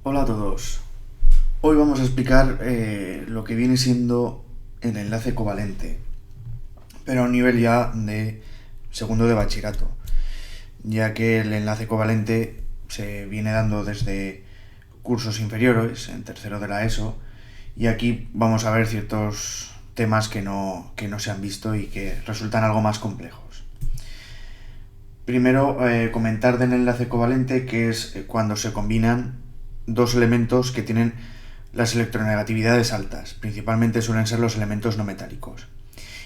Hola a todos. Hoy vamos a explicar lo que viene siendo el enlace covalente, pero a un nivel ya de segundo de bachillerato, ya que el enlace covalente se viene dando desde cursos inferiores, en tercero de la ESO, y aquí vamos a ver ciertos temas que no se han visto y que resultan algo más complejos. Primero, comentar del enlace covalente, que es cuando se combinan dos elementos que tienen las electronegatividades altas. Principalmente suelen ser los elementos no metálicos.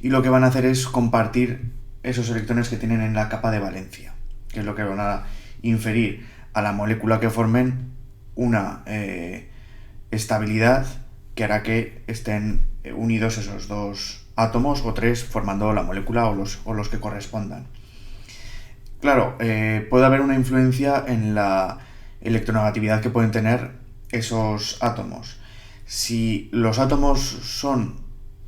Y lo que van a hacer es compartir esos electrones que tienen en la capa de valencia, que es lo que van a inferir a la molécula que formen una estabilidad que hará que estén unidos esos dos átomos o tres formando la molécula o los que correspondan. Claro, puede haber una influencia en la electronegatividad que pueden tener esos átomos. Si los átomos son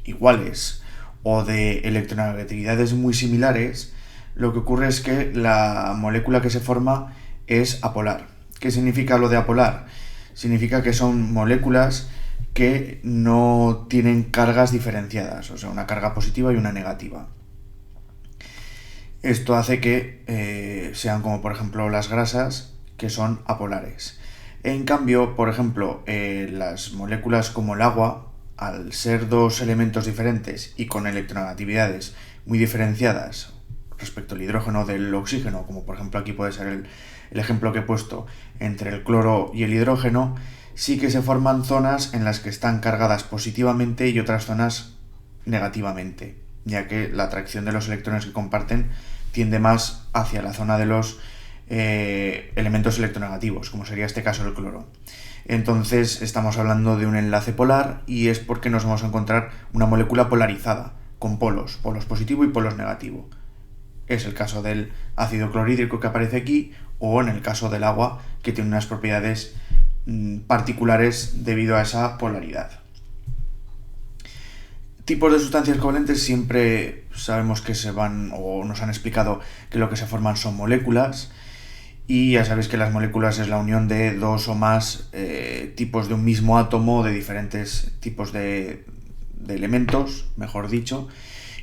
iguales o de electronegatividades muy similares, lo que ocurre es que la molécula que se forma es apolar. ¿Qué significa lo de apolar? Significa que son moléculas que no tienen cargas diferenciadas, o sea, una carga positiva y una negativa. Esto hace que sean como por ejemplo las grasas, que son apolares. En cambio, por ejemplo, las moléculas como el agua, al ser dos elementos diferentes y con electronegatividades muy diferenciadas respecto al hidrógeno del oxígeno, como por ejemplo aquí puede ser el ejemplo que he puesto entre el cloro y el hidrógeno, sí que se forman zonas en las que están cargadas positivamente y otras zonas negativamente, ya que la atracción de los electrones que comparten tiende más hacia la zona de los elementos electronegativos, como sería este caso el cloro. Entonces estamos hablando de un enlace polar y es porque nos vamos a encontrar una molécula polarizada, con polos positivo y polos negativo. Es el caso del ácido clorhídrico que aparece aquí, o en el caso del agua, que tiene unas propiedades particulares debido a esa polaridad. Tipos de sustancias covalentes siempre sabemos que se van, o nos han explicado que lo que se forman son moléculas, y ya sabéis que las moléculas es la unión de dos o más tipos de un mismo átomo de diferentes tipos de elementos, mejor dicho,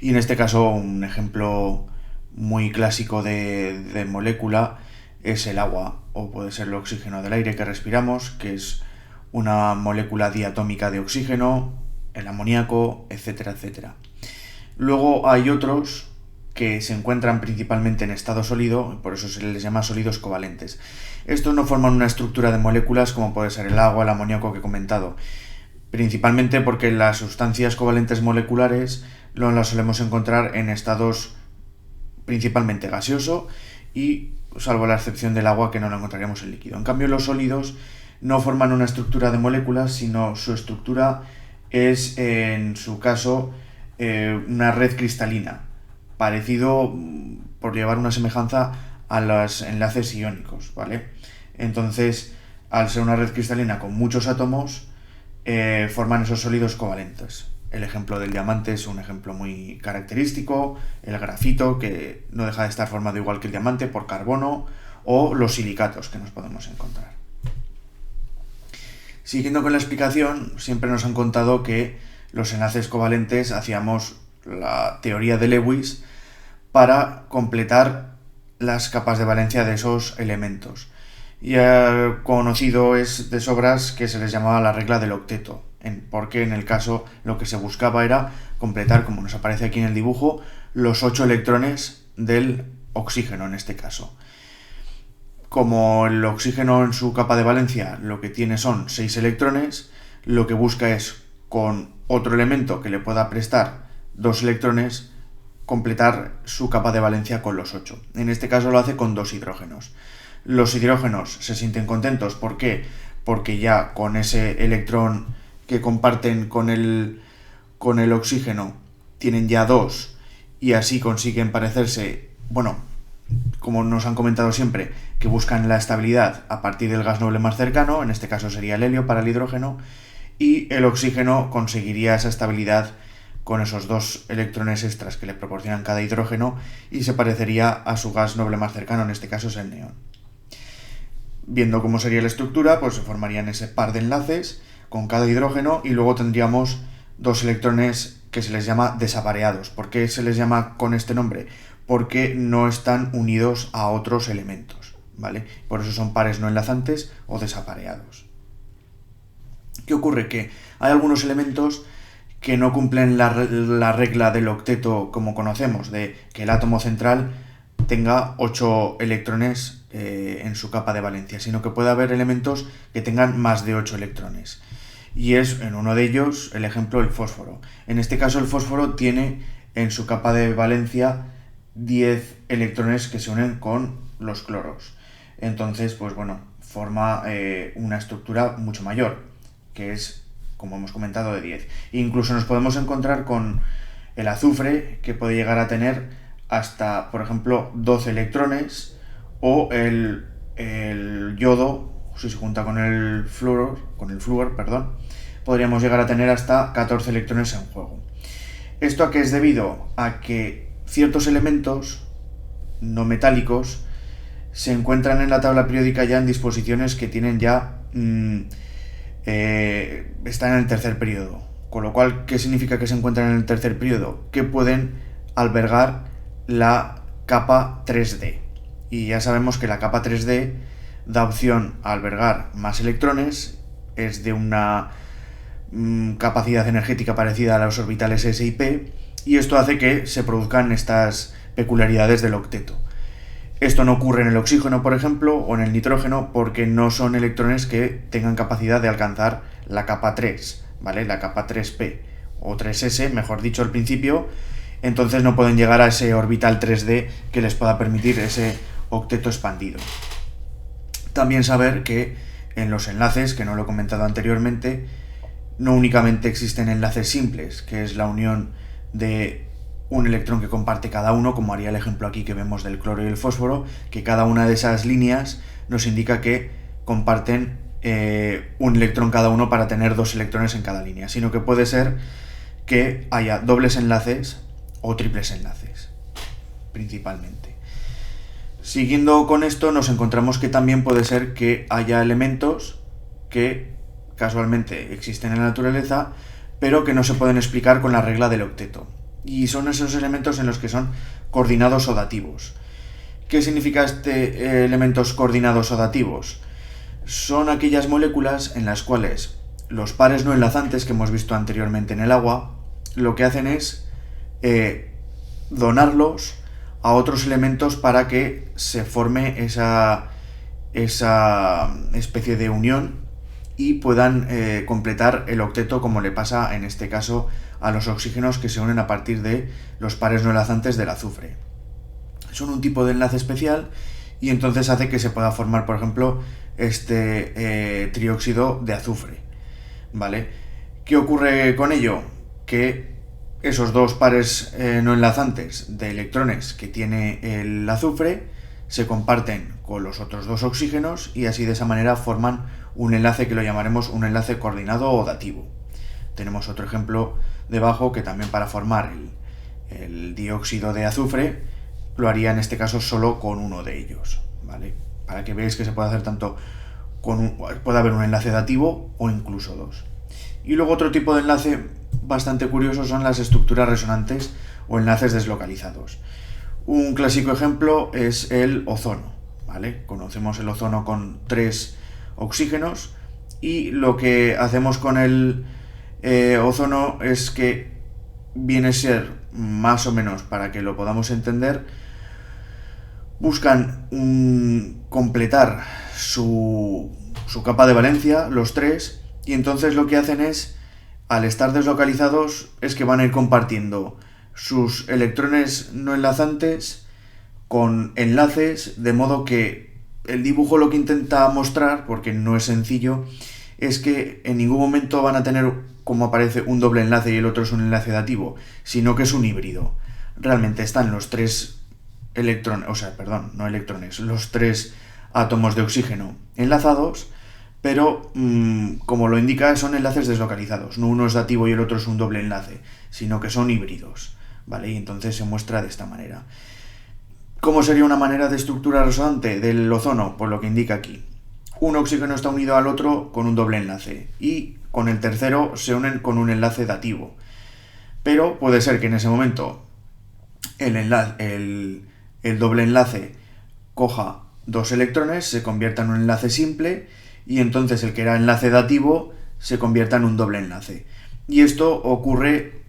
y en este caso un ejemplo muy clásico de molécula es el agua, o puede ser el oxígeno del aire que respiramos, que es una molécula diatómica de oxígeno, el amoníaco, etcétera, etcétera. Luego hay otros que se encuentran principalmente en estado sólido, por eso se les llama sólidos covalentes. Estos no forman una estructura de moléculas como puede ser el agua, el amoníaco que he comentado, principalmente porque las sustancias covalentes moleculares no las solemos encontrar en estados principalmente gaseoso y salvo la excepción del agua que no la encontraríamos en líquido. En cambio, los sólidos no forman una estructura de moléculas, sino su estructura es, en su caso, una red cristalina, parecido, por llevar una semejanza, a los enlaces iónicos, ¿vale? Entonces, al ser una red cristalina con muchos átomos, forman esos sólidos covalentes. El ejemplo del diamante es un ejemplo muy característico, el grafito, que no deja de estar formado igual que el diamante por carbono, o los silicatos que nos podemos encontrar. Siguiendo con la explicación, siempre nos han contado que los enlaces covalentes hacíamos la teoría de Lewis para completar las capas de valencia de esos elementos. Ya conocido es de sobras que se les llamaba la regla del octeto, porque en el caso lo que se buscaba era completar, como nos aparece aquí en el dibujo, los 8 electrones del oxígeno en este caso. Como el oxígeno en su capa de valencia lo que tiene son 6 electrones, lo que busca es, con otro elemento que le pueda prestar 2 electrones, completar su capa de valencia con los 8. En este caso lo hace con 2 hidrógenos. Los hidrógenos se sienten contentos, ¿por qué? Porque ya con ese electrón que comparten con el oxígeno tienen ya 2 y así consiguen parecerse, bueno, como nos han comentado siempre, que buscan la estabilidad a partir del gas noble más cercano, en este caso sería el helio para el hidrógeno, y el oxígeno conseguiría esa estabilidad con esos 2 electrones extras que le proporcionan cada hidrógeno y se parecería a su gas noble más cercano, en este caso es el neón. viendo cómo sería la estructura, pues se formarían ese par de enlaces con cada hidrógeno y luego tendríamos dos electrones que se les llama desapareados. ¿Por qué se les llama con este nombre? Porque no están unidos a otros elementos, ¿vale? Por eso son pares no enlazantes o desapareados. ¿Qué ocurre? Que hay algunos elementos que no cumplen la regla del octeto como conocemos, de que el átomo central tenga 8 electrones en su capa de valencia, sino que puede haber elementos que tengan más de 8 electrones. Y es en uno de ellos el ejemplo el fósforo. En este caso el fósforo tiene en su capa de valencia 10 electrones que se unen con los cloros. Entonces, pues bueno, forma una estructura mucho mayor, que es, como hemos comentado, de 10. Incluso nos podemos encontrar con el azufre, que puede llegar a tener hasta, por ejemplo, 12 electrones, o el yodo, si se junta con el flúor, podríamos llegar a tener hasta 14 electrones en juego. ¿Esto a qué es debido? A que ciertos elementos no metálicos se encuentran en la tabla periódica ya en disposiciones que tienen ya están en el tercer periodo. Con lo cual, ¿qué significa que se encuentran en el tercer periodo? Que pueden albergar la capa 3D. Y ya sabemos que la capa 3D da opción a albergar más electrones, es de una capacidad energética parecida a los orbitales S y P, y esto hace que se produzcan estas peculiaridades del octeto. Esto no ocurre en el oxígeno, por ejemplo, o en el nitrógeno, porque no son electrones que tengan capacidad de alcanzar la capa 3, ¿vale? La capa 3P o 3S, mejor dicho, al principio. Entonces no pueden llegar a ese orbital 3D que les pueda permitir ese octeto expandido. También saber que en los enlaces, que no lo he comentado anteriormente, no únicamente existen enlaces simples, que es la unión de un electrón que comparte cada uno, como haría el ejemplo aquí que vemos del cloro y el fósforo, que cada una de esas líneas nos indica que comparten un electrón cada uno para tener 2 electrones en cada línea, sino que puede ser que haya dobles enlaces o triples enlaces, principalmente. Siguiendo con esto, nos encontramos que también puede ser que haya elementos que casualmente existen en la naturaleza, pero que no se pueden explicar con la regla del octeto. Y son esos elementos en los que son coordinados o dativos. ¿Qué significa elementos coordinados o dativos? Son aquellas moléculas en las cuales los pares no enlazantes que hemos visto anteriormente en el agua, lo que hacen es donarlos a otros elementos para que se forme esa especie de unión y puedan completar el octeto, como le pasa en este caso a los oxígenos que se unen a partir de los pares no enlazantes del azufre. Son un tipo de enlace especial y entonces hace que se pueda formar, por ejemplo, este trióxido de azufre, ¿vale? ¿Qué ocurre con ello? Que esos dos pares no enlazantes de electrones que tiene el azufre se comparten con los otros dos oxígenos y así de esa manera forman un enlace que lo llamaremos un enlace coordinado o dativo. Tenemos otro ejemplo debajo que también para formar el dióxido de azufre lo haría en este caso solo con uno de ellos, ¿vale? Para que veáis que se puede hacer tanto puede haber un enlace dativo o incluso dos. Y luego otro tipo de enlace bastante curioso son las estructuras resonantes o enlaces deslocalizados. Un clásico ejemplo es el ozono, ¿vale? Conocemos el ozono con 3 oxígenos y lo que hacemos con el ozono es que viene a ser más o menos, para que lo podamos entender, buscan completar su capa de valencia, los 3, y entonces lo que hacen es, al estar deslocalizados, es que van a ir compartiendo sus electrones no enlazantes con enlaces, de modo que el dibujo lo que intenta mostrar, porque no es sencillo, es que en ningún momento van a tener, como aparece, un doble enlace y el otro es un enlace dativo, sino que es un híbrido. Realmente están los 3 los 3 átomos de oxígeno enlazados, pero como lo indica, son enlaces deslocalizados. No uno es dativo y el otro es un doble enlace, sino que son híbridos, ¿vale? Y entonces se muestra de esta manera. ¿Cómo sería una manera de estructura resonante del ozono? Pues lo que indica aquí. un oxígeno está unido al otro con un doble enlace y con el tercero se unen con un enlace dativo. Pero puede ser que en ese momento el doble enlace coja 2 electrones, se convierta en un enlace simple y entonces el que era enlace dativo se convierta en un doble enlace. Y esto ocurre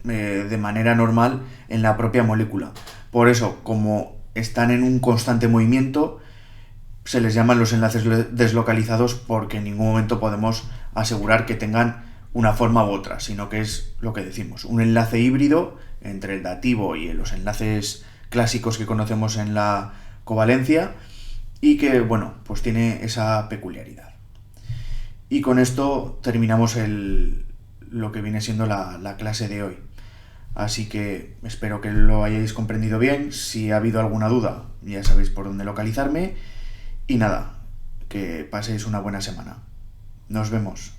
de manera normal en la propia molécula. Por eso, como están en un constante movimiento, se les llaman los enlaces deslocalizados, porque en ningún momento podemos asegurar que tengan una forma u otra, sino que es lo que decimos, un enlace híbrido entre el dativo y los enlaces clásicos que conocemos en la covalencia y que, bueno, pues tiene esa peculiaridad. Y con esto terminamos lo que viene siendo la clase de hoy. Así que espero que lo hayáis comprendido bien. Si ha habido alguna duda, ya sabéis por dónde localizarme. Y nada, que paséis una buena semana. Nos vemos.